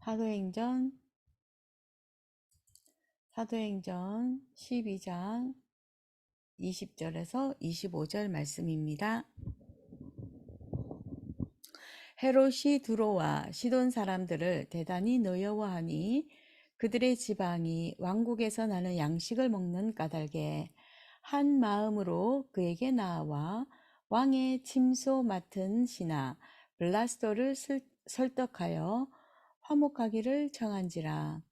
사도행전 12장 20절에서 25절 말씀입니다. 헤롯이 두로와 시돈 사람들을 대단히 노여워하니 그들의 지방이 왕국에서 나는 양식을 먹는 까닭에 한 마음으로 그에게 나아와 왕의 침소 맡은 신하 블라스도를 설득하여 화목하기를 청한지라.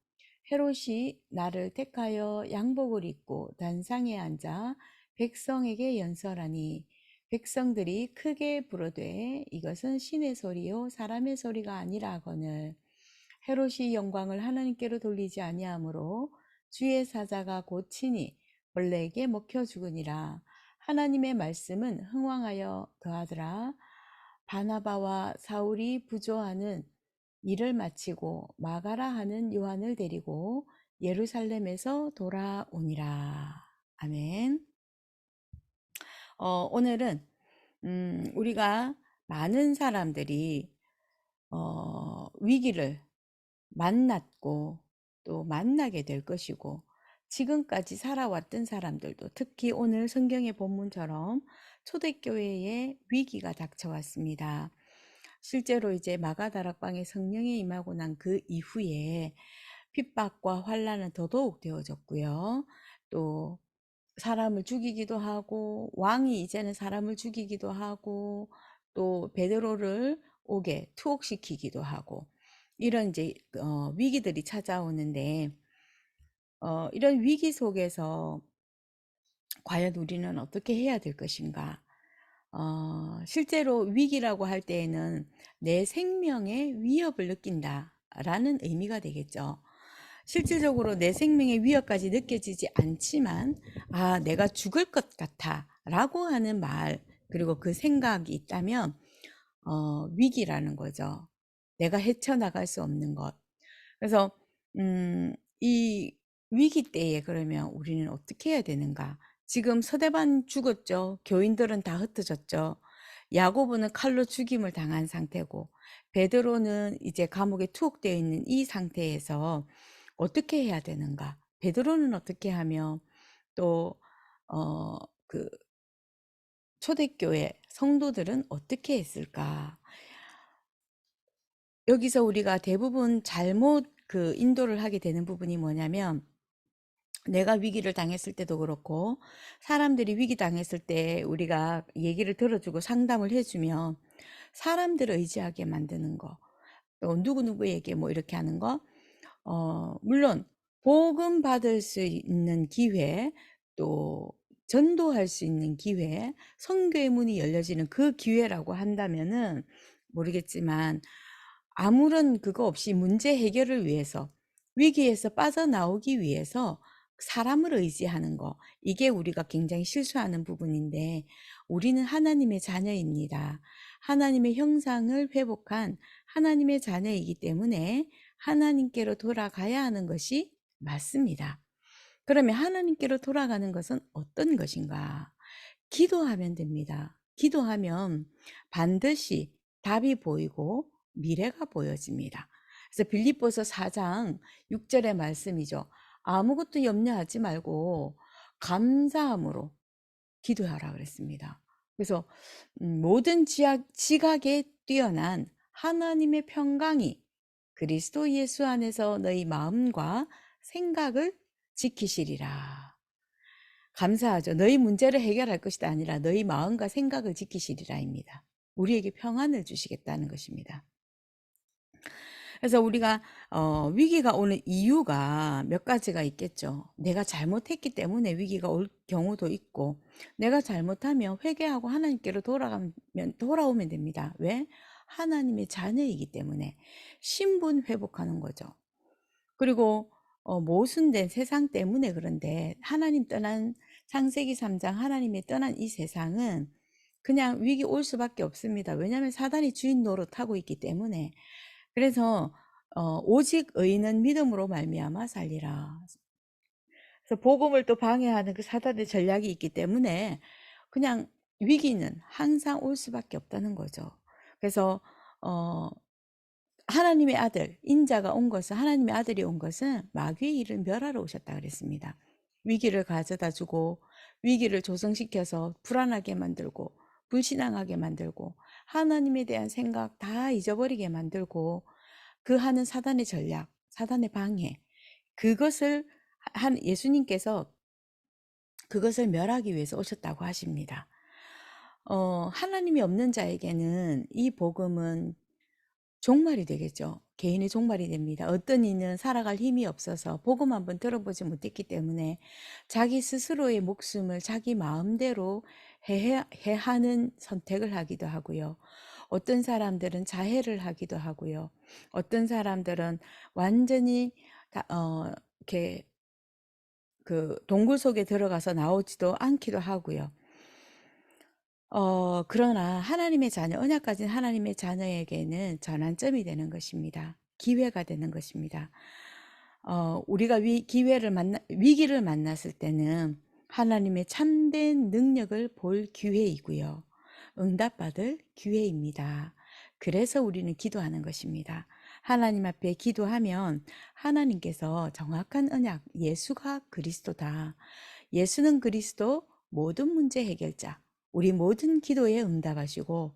헤롯이 나를 택하여 양복을 입고 단상에 앉아 백성에게 연설하니 백성들이 크게 부르되 이것은 신의 소리요 사람의 소리가 아니라 하거늘 헤롯이 영광을 하나님께로 돌리지 아니하므로 주의 사자가 곧 친히 벌레에게 먹혀 죽으니라. 하나님의 말씀은 흥왕하여 더하더라. 바나바와 사울이 부조하는 일을 마치고 마가라 하는 요한을 데리고 예루살렘에서 돌아오니라. 아멘. 오늘은 우리가 많은 사람들이 위기를 만났고 또 만나게 될 것이고 지금까지 살아왔던 사람들도 특히 오늘 성경의 본문처럼 초대교회에 위기가 닥쳐왔습니다. 실제로 이제 마가다락방에 성령이 임하고 난 그 이후에 핍박과 환란은 더더욱 되어졌고요. 또 사람을 죽이기도 하고 왕이 이제는 사람을 죽이기도 하고 또 베드로를 옥에 투옥시키기도 하고 이런 이제 위기들이 찾아오는데 이런 위기 속에서 과연 우리는 어떻게 해야 될 것인가? 실제로 위기라고 할 때에는 내 생명에 위협을 느낀다라는 의미가 되겠죠. 실질적으로 내 생명의 위협까지 느껴지지 않지만 내가 죽을 것 같아 라고 하는 말 그리고 그 생각이 있다면 위기라는 거죠. 내가 헤쳐나갈 수 없는 것. 그래서 이 위기 때에 그러면 우리는 어떻게 해야 되는가? 지금 서대반 죽었죠. 교인들은 다 흩어졌죠. 야고보는 칼로 죽임을 당한 상태고 베드로는 이제 감옥에 투옥되어 있는 이 상태에서 어떻게 해야 되는가? 베드로는 어떻게 하며 또 그 초대교회 성도들은 어떻게 했을까? 여기서 우리가 대부분 잘못 인도를 하게 되는 부분이 뭐냐면 내가 위기를 당했을 때도 그렇고 사람들이 위기 당했을 때 우리가 얘기를 들어주고 상담을 해주면 사람들을 의지하게 만드는 거, 또 누구누구에게 뭐 이렇게 하는 거, 물론 복음 받을 수 있는 기회, 또 전도할 수 있는 기회, 선교의 문이 열려지는 그 기회라고 한다면은 모르겠지만 아무런 그거 없이 문제 해결을 위해서 위기에서 빠져나오기 위해서 사람을 의지하는 거, 이게 우리가 굉장히 실수하는 부분인데 우리는 하나님의 자녀입니다. 하나님의 형상을 회복한 하나님의 자녀이기 때문에 하나님께로 돌아가야 하는 것이 맞습니다. 그러면 하나님께로 돌아가는 것은 어떤 것인가? 기도하면 됩니다. 기도하면 반드시 답이 보이고 미래가 보여집니다. 그래서 빌립보서 4장 6절의 말씀이죠. 아무것도 염려하지 말고 감사함으로 기도하라 그랬습니다. 그래서 모든 지각에 뛰어난 하나님의 평강이 그리스도 예수 안에서 너희 마음과 생각을 지키시리라. 감사하죠. 너희 문제를 해결할 것이 아니라 너희 마음과 생각을 지키시리라입니다. 우리에게 평안을 주시겠다는 것입니다. 그래서 우리가 위기가 오는 이유가 몇 가지가 있겠죠. 내가 잘못했기 때문에 위기가 올 경우도 있고 내가 잘못하면 회개하고 하나님께로 돌아오면 됩니다. 왜? 하나님의 자녀이기 때문에 신분 회복하는 거죠. 그리고 모순된 세상 때문에 그런데 하나님 떠난 창세기 3장 하나님의 떠난 이 세상은 그냥 위기 올 수밖에 없습니다. 왜냐하면 사단이 주인 노릇하고 있기 때문에. 그래서 오직 의인은 믿음으로 말미암아 살리라. 그래서 복음을 또 방해하는 그 사단의 전략이 있기 때문에 그냥 위기는 항상 올 수밖에 없다는 거죠. 그래서 하나님의 아들, 인자가 온 것은, 하나님의 아들이 온 것은 마귀의 일을 멸하러 오셨다 그랬습니다. 위기를 가져다 주고, 위기를 조성시켜서 불안하게 만들고, 불신앙하게 만들고, 하나님에 대한 생각 다 잊어버리게 만들고, 그 하는 사단의 전략, 사단의 방해, 그것을 예수님께서 그것을 멸하기 위해서 오셨다고 하십니다. 하나님이 없는 자에게는 이 복음은 종말이 되겠죠. 개인의 종말이 됩니다. 어떤 이는 살아갈 힘이 없어서 복음 한번 들어보지 못했기 때문에 자기 스스로의 목숨을 자기 마음대로 해하는 선택을 하기도 하고요. 어떤 사람들은 자해를 하기도 하고요. 어떤 사람들은 완전히 이렇게 그 동굴 속에 들어가서 나오지도 않기도 하고요. 그러나 하나님의 자녀, 언약 가진 하나님의 자녀에게는 전환점이 되는 것입니다. 기회가 되는 것입니다. 우리가 위기를 만났을 때는 하나님의 참된 능력을 볼 기회이고요. 응답받을 기회입니다. 그래서 우리는 기도하는 것입니다. 하나님 앞에 기도하면 하나님께서 정확한 언약, 예수가 그리스도다. 예수는 그리스도 모든 문제 해결자. 우리 모든 기도에 응답하시고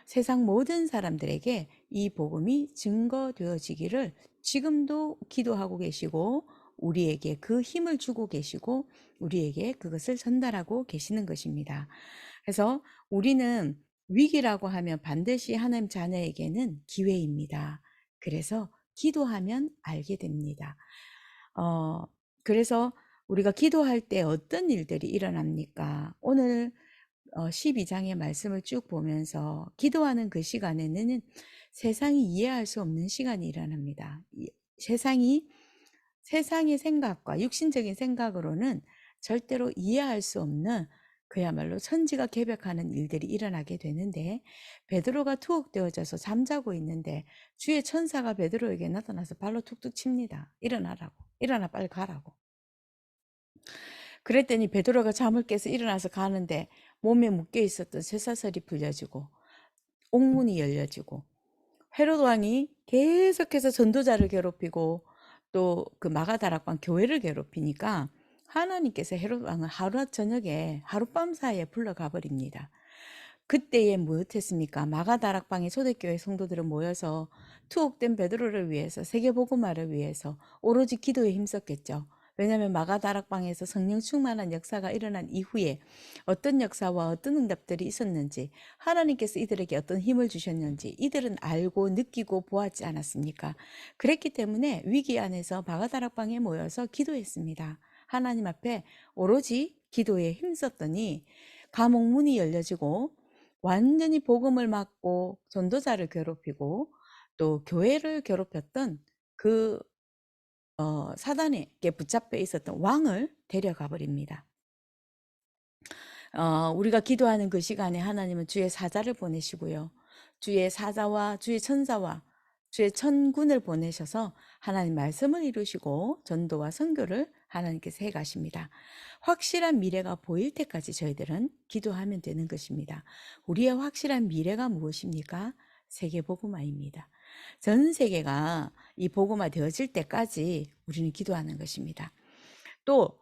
세상 모든 사람들에게 이 복음이 증거되어지기를 지금도 기도하고 계시고 우리에게 그 힘을 주고 계시고 우리에게 그것을 전달하고 계시는 것입니다. 그래서 우리는 위기라고 하면 반드시 하나님 자녀에게는 기회입니다. 그래서 기도하면 알게 됩니다. 그래서 우리가 기도할 때 어떤 일들이 일어납니까? 오늘 12장의 말씀을 쭉 보면서 기도하는 그 시간에는 세상이 이해할 수 없는 시간이 일어납니다. 세상의 생각과 육신적인 생각으로는 절대로 이해할 수 없는 그야말로 천지가 개벽하는 일들이 일어나게 되는데 베드로가 투옥되어져서 잠자고 있는데 주의 천사가 베드로에게 나타나서 발로 툭툭 칩니다. 일어나라고. 일어나 빨리 가라고. 그랬더니 베드로가 잠을 깨서 일어나서 가는데 몸에 묶여 있었던 쇠사슬이 풀려지고 옥문이 열려지고 헤롯 왕이 계속해서 전도자를 괴롭히고 또 그 마가다락방 교회를 괴롭히니까 하나님께서 헤롯 왕을 하루 저녁에 하룻밤 사이에 불러가 버립니다. 그때에 무엇했습니까? 마가다락방의 초대교회 성도들은 모여서 투옥된 베드로를 위해서 세계복음화를 위해서 오로지 기도에 힘썼겠죠. 왜냐하면 마가다락방에서 성령 충만한 역사가 일어난 이후에 어떤 역사와 어떤 응답들이 있었는지 하나님께서 이들에게 어떤 힘을 주셨는지 이들은 알고 느끼고 보았지 않았습니까? 그랬기 때문에 위기 안에서 마가다락방에 모여서 기도했습니다. 하나님 앞에 오로지 기도에 힘썼더니 감옥 문이 열려지고 완전히 복음을 막고 전도자를 괴롭히고 또 교회를 괴롭혔던 그 사단에게 붙잡혀 있었던 왕을 데려가 버립니다. 우리가 기도하는 그 시간에 하나님은 주의 사자를 보내시고요. 주의 사자와 주의 천사와 주의 천군을 보내셔서 하나님 말씀을 이루시고 전도와 선교를 하나님께서 해가십니다. 확실한 미래가 보일 때까지 저희들은 기도하면 되는 것입니다. 우리의 확실한 미래가 무엇입니까? 세계복음화입니다. 전 세계가 이 복음화 되어질 때까지 우리는 기도하는 것입니다. 또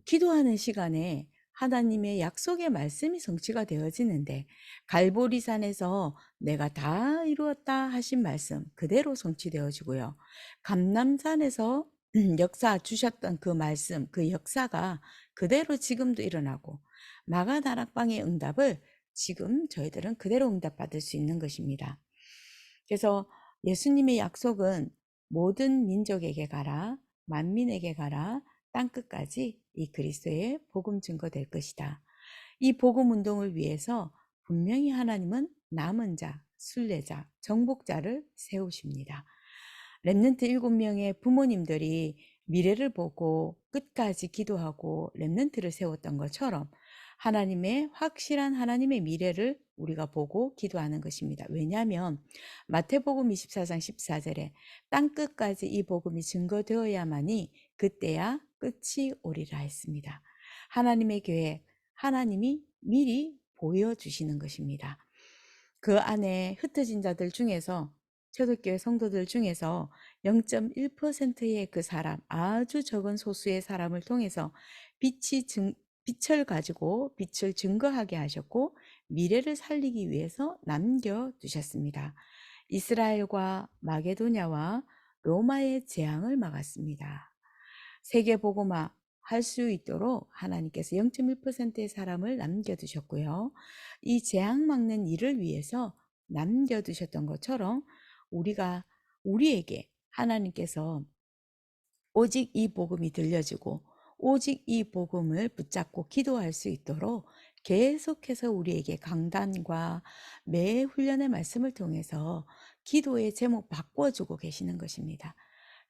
기도하는 시간에 하나님의 약속의 말씀이 성취가 되어지는데 갈보리산에서 내가 다 이루었다 하신 말씀 그대로 성취되어지고요. 감람산에서 역사 주셨던 그 말씀 그 역사가 그대로 지금도 일어나고 마가다락방의 응답을 지금 저희들은 그대로 응답받을 수 있는 것입니다. 그래서 예수님의 약속은 모든 민족에게 가라 만민에게 가라 땅끝까지 이 그리스도의 복음 증거될 것이다. 이 복음 운동을 위해서 분명히 하나님은 남은 자, 순례자, 정복자를 세우십니다. 렘넌트 7명의 부모님들이 미래를 보고 끝까지 기도하고 렘넌트를 세웠던 것처럼 하나님의 확실한 하나님의 미래를 우리가 보고 기도하는 것입니다. 왜냐하면 마태복음 24장 14절에 땅끝까지 이 복음이 증거되어야만이 그때야 끝이 오리라 했습니다. 하나님의 계획, 하나님이 미리 보여주시는 것입니다. 그 안에 흩어진 자들 중에서 초대교회 성도들 중에서 0.1%의 그 사람, 아주 적은 소수의 사람을 통해서 빛을 가지고 빛을 증거하게 하셨고 미래를 살리기 위해서 남겨두셨습니다. 이스라엘과 마게도냐와 로마의 재앙을 막았습니다. 세계복음화 할 수 있도록 하나님께서 0.1%의 사람을 남겨두셨고요. 이 재앙 막는 일을 위해서 남겨두셨던 것처럼 우리에게 하나님께서 오직 이 복음이 들려지고 오직 이 복음을 붙잡고 기도할 수 있도록 계속해서 우리에게 강단과 매 훈련의 말씀을 통해서 기도의 제목 바꿔주고 계시는 것입니다.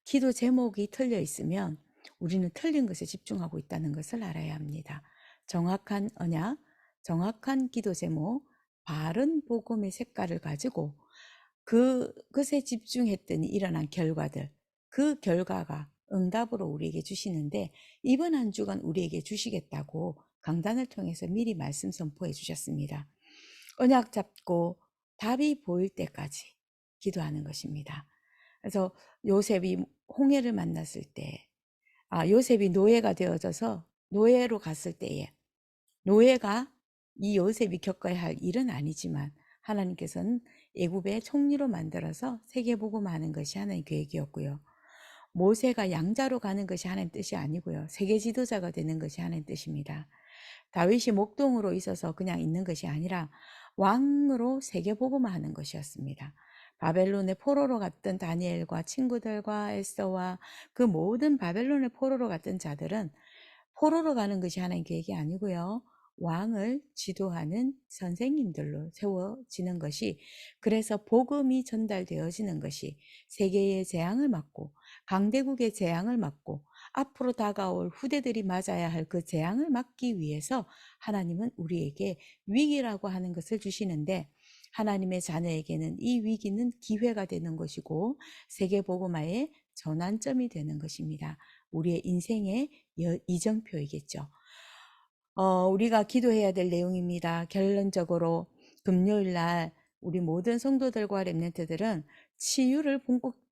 기도 제목이 틀려 있으면 우리는 틀린 것에 집중하고 있다는 것을 알아야 합니다. 정확한 언약, 정확한 기도 제목, 바른 복음의 색깔을 가지고 그것에 집중했더니 일어난 결과들, 그 결과가 응답으로 우리에게 주시는데 이번 한 주간 우리에게 주시겠다고 강단을 통해서 미리 말씀 선포해 주셨습니다. 언약 잡고 답이 보일 때까지 기도하는 것입니다. 그래서 요셉이 홍해를 만났을 때, 요셉이 노예가 되어져서 노예로 갔을 때에 노예가 이 요셉이 겪어야 할 일은 아니지만 하나님께서는 애굽의 총리로 만들어서 세계복음하는 것이 하나님의 계획이었고요. 모세가 양자로 가는 것이 하나님 뜻이 아니고요. 세계 지도자가 되는 것이 하나님 뜻입니다. 다윗이 목동으로 있어서 그냥 있는 것이 아니라 왕으로 세계복음화하는 것이었습니다. 바벨론의 포로로 갔던 다니엘과 친구들과 에스더와 그 모든 바벨론의 포로로 갔던 자들은 포로로 가는 것이 하나님 계획이 아니고요. 왕을 지도하는 선생님들로 세워지는 것이, 그래서 복음이 전달되어지는 것이 세계의 재앙을 막고 강대국의 재앙을 막고 앞으로 다가올 후대들이 맞아야 할 그 재앙을 막기 위해서 하나님은 우리에게 위기라고 하는 것을 주시는데, 하나님의 자녀에게는 이 위기는 기회가 되는 것이고 세계복음화의 전환점이 되는 것입니다. 우리의 인생의 이정표이겠죠. 우리가 기도해야 될 내용입니다. 결론적으로 금요일 날 우리 모든 성도들과 렘넌트들은 치유를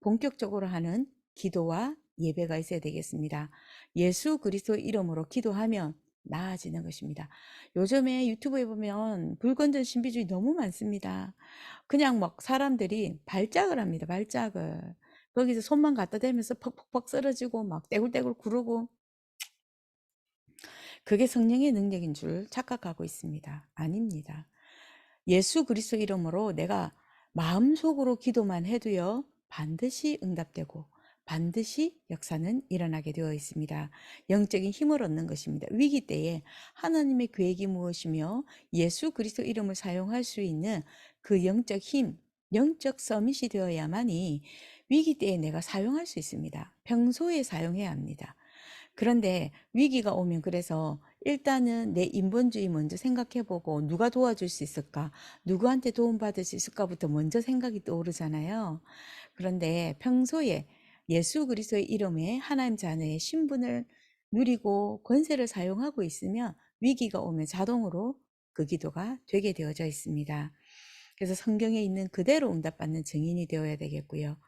본격적으로 하는 기도와 예배가 있어야 되겠습니다. 예수 그리스도 이름으로 기도하면 나아지는 것입니다. 요즘에 유튜브에 보면 불건전 신비주의 너무 많습니다. 그냥 막 사람들이 발작을 합니다. 발작을. 거기서 손만 갖다 대면서 퍽퍽퍽 쓰러지고 막 떼굴떼굴 구르고, 그게 성령의 능력인 줄 착각하고 있습니다. 아닙니다. 예수 그리스도 이름으로 내가 마음속으로 기도만 해도요, 반드시 응답되고 반드시 역사는 일어나게 되어 있습니다. 영적인 힘을 얻는 것입니다. 위기 때에 하나님의 계획이 무엇이며 예수 그리스도 이름을 사용할 수 있는 그 영적 힘, 영적 서밋이 되어야만이 위기 때에 내가 사용할 수 있습니다. 평소에 사용해야 합니다. 그런데 위기가 오면, 그래서 일단은 내 인본주의 먼저 생각해보고 누가 도와줄 수 있을까? 누구한테 도움받을 수 있을까부터 먼저 생각이 떠오르잖아요. 그런데 평소에 예수 그리스도의 이름에 하나님 자녀의 신분을 누리고 권세를 사용하고 있으면 위기가 오면 자동으로 그 기도가 되게 되어져 있습니다. 그래서 성경에 있는 그대로 응답받는 증인이 되어야 되겠고요.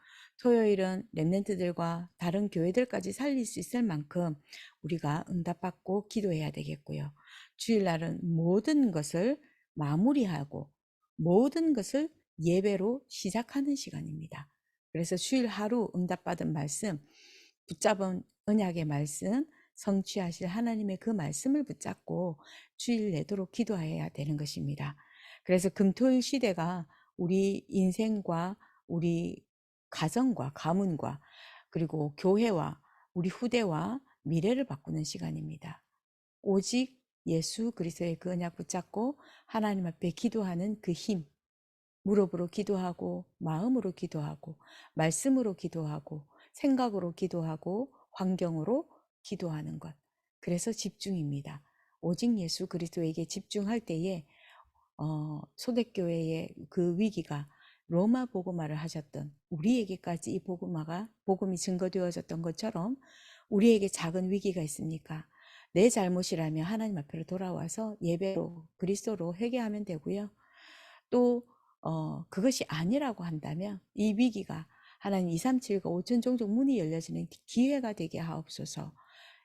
토요일은 렘넌트들과 다른 교회들까지 살릴 수 있을 만큼 우리가 응답받고 기도해야 되겠고요. 주일날은 모든 것을 마무리하고 모든 것을 예배로 시작하는 시간입니다. 그래서 주일 하루 응답받은 말씀, 붙잡은 언약의 말씀, 성취하실 하나님의 그 말씀을 붙잡고 주일 내도록 기도해야 되는 것입니다. 그래서 금토일 시대가 우리 인생과 우리 가정과 가문과 그리고 교회와 우리 후대와 미래를 바꾸는 시간입니다. 오직 예수 그리스도의 그 언약 붙잡고 하나님 앞에 기도하는 그 힘, 무릎으로 기도하고 마음으로 기도하고 말씀으로 기도하고 생각으로 기도하고 환경으로 기도하는 것. 그래서 집중입니다. 오직 예수 그리스도에게 집중할 때에 초대교회의 그 위기가 로마 복음화를 하셨던 우리에게까지 이 복음이 증거되어졌던 것처럼 우리에게 작은 위기가 있습니까? 내 잘못이라면 하나님 앞으로 돌아와서 예배로 그리스도로 회개하면 되고요. 또 그것이 아니라고 한다면 이 위기가 하나님 237과 5천 종족 문이 열려지는 기회가 되게 하옵소서.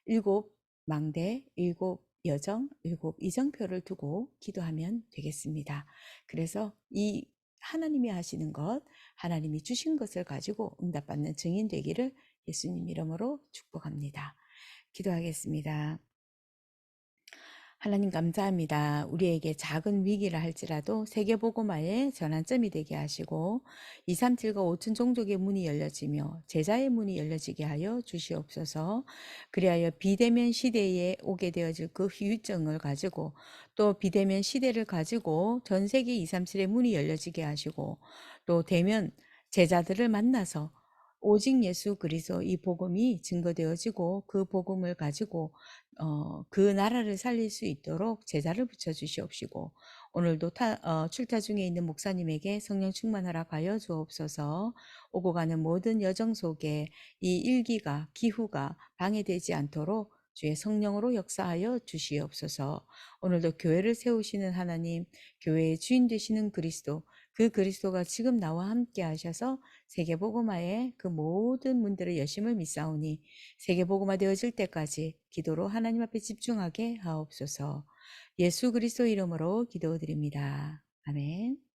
일곱 망대, 일곱 여정, 일곱 이정표를 두고 기도하면 되겠습니다. 그래서 이 하나님이 하시는 것, 하나님이 주신 것을 가지고 응답받는 증인 되기를 예수님 이름으로 축복합니다. 기도하겠습니다. 하나님 감사합니다. 우리에게 작은 위기라 할지라도 세계복음화의 전환점이 되게 하시고 237과 5천 종족의 문이 열려지며 제자의 문이 열려지게 하여 주시옵소서. 그리하여 비대면 시대에 오게 되어질 그 후유증을 가지고 또 비대면 시대를 가지고 전 세계 237의 문이 열려지게 하시고 또 대면 제자들을 만나서 오직 예수 그리스도 이 복음이 증거되어지고 그 복음을 가지고 그 나라를 살릴 수 있도록 제자를 붙여 주시옵시고 오늘도 출타 중에 있는 목사님에게 성령 충만하라 하여 주옵소서. 오고 가는 모든 여정 속에 이 일기가 기후가 방해되지 않도록 주의 성령으로 역사하여 주시옵소서. 오늘도 교회를 세우시는 하나님, 교회의 주인 되시는 그리스도, 그 그리스도가 지금 나와 함께 하셔서 세계복음화의 그 모든 문들을 여심을 믿사오니 세계복음화 되어질 때까지 기도로 하나님 앞에 집중하게 하옵소서. 예수 그리스도 이름으로 기도드립니다. 아멘.